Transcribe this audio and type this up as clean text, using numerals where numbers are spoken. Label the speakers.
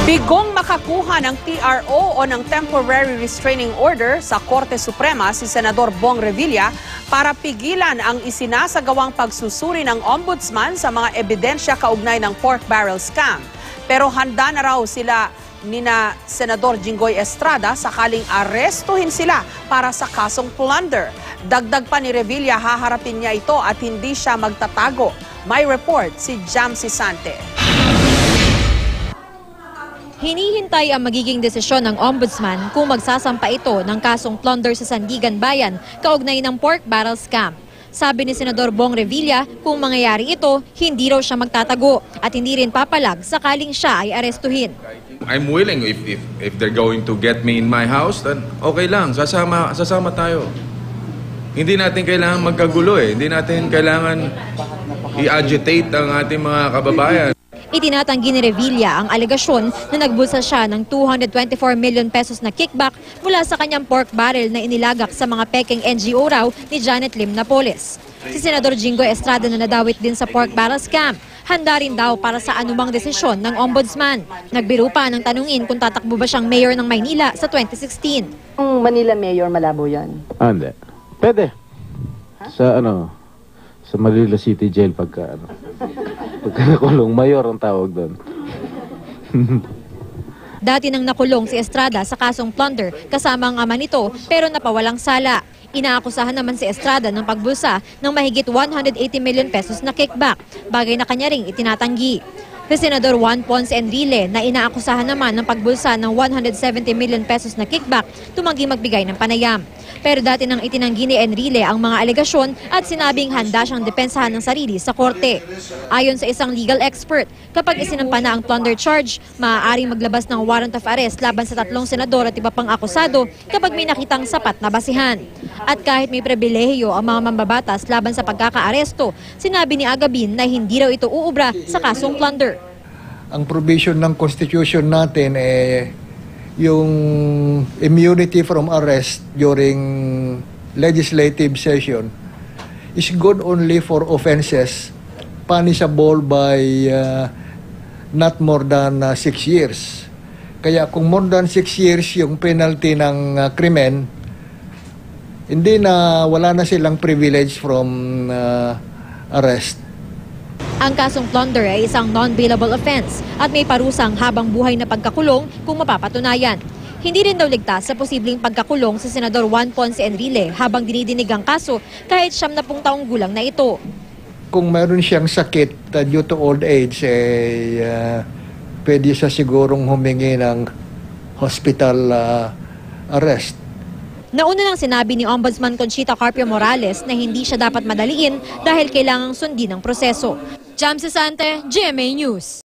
Speaker 1: Bigong makakuha ng TRO o ng Temporary Restraining Order sa Korte Suprema si Senador Bong Revilla para pigilan ang isinasagawang pagsusuri ng Ombudsman sa mga ebidensya kaugnay ng pork barrel scam. Pero handa na raw sila nina Senador Jinggoy Estrada sakaling arestuhin sila para sa kasong plunder. Dagdag pa ni Revilla, haharapin niya ito at hindi siya magtatago. May report si Jam Sisante.
Speaker 2: Hinihintay ang magiging desisyon ng Ombudsman kung magsasampa ito ng kasong plunder sa Sandigan Bayan kaugnay ng pork barrel scam. Sabi ni Senador Bong Revilla, kung mangyayari ito, hindi raw siya magtatago at hindi rin papalag sakaling siya ay arestuhin.
Speaker 3: I'm willing if they're going to get me in my house, then okay lang, sasama tayo. Hindi natin kailangan magkagulo eh. Hindi natin kailangan i-agitate ang ating mga kababayan.
Speaker 2: Itinatanggi ni Revilla ang alegasyon na nagbulsa siya ng 224 million pesos na kickback mula sa kanyang pork barrel na inilagak sa mga pekeng NGO raw ni Janet Lim Napoles. Si Senador Jinggoy Estrada na nadawit din sa pork barrel scam, handa rin daw para sa anumang desisyon ng Ombudsman. Nagbiro pa ng tanungin kung tatakbo ba siyang mayor ng Maynila sa 2016.
Speaker 4: Ang Manila Mayor, malabo yan?
Speaker 5: Hindi. Pwede. Sa Manila City Jail pagka nakulong, mayor ang tawag doon.
Speaker 2: Dati nang nakulong si Estrada sa kasong plunder kasama ang ama nito pero napawalang sala. Inaakusahan naman si Estrada ng pagbulsa ng mahigit 180 million pesos na kickback, bagay na kanya ring itinatanggi. Si Senador Juan Ponce Enrile na inaakusahan naman ng pagbulsa ng 170 million pesos na kickback, tumanggi magbigay ng panayam. Pero dati nang itinanggi ni Enrile ang mga alegasyon at sinabing handa siyang depensahan ng sarili sa korte. Ayon sa isang legal expert, kapag isinampa na ang plunder charge, maaaring maglabas ng warrant of arrest laban sa 3 senador at iba pang akusado kapag may nakitang sapat na basihan. At kahit may pribilehiyo ang mga mambabatas laban sa pagkakaaresto, sinabi ni Agabin na hindi raw ito uubra sa kasong plunder.
Speaker 6: Ang provision ng Constitution natin yung immunity from arrest during legislative session is good only for offenses punishable by not more than 6 years. Kaya kung more than 6 years yung penalty ng krimen, wala na silang privilege from arrest.
Speaker 2: Ang kasong plunder ay isang non-bailable offense at may parusang habang buhay na pagkakulong kung mapapatunayan. Hindi rin daw ligtas sa posibleng pagkakulong si Senador Juan Ponce Enrile habang dinidinig ang kaso kahit 70 taong gulang na ito.
Speaker 6: Kung meron siyang sakit due to old age, pwede siya sigurong humingi ng hospital arrest.
Speaker 2: Nauna nang sinabi ni Ombudsman Conchita Carpio Morales na hindi siya dapat madaliin dahil kailangang sundin ang proseso. Jam Sisante, GMA News.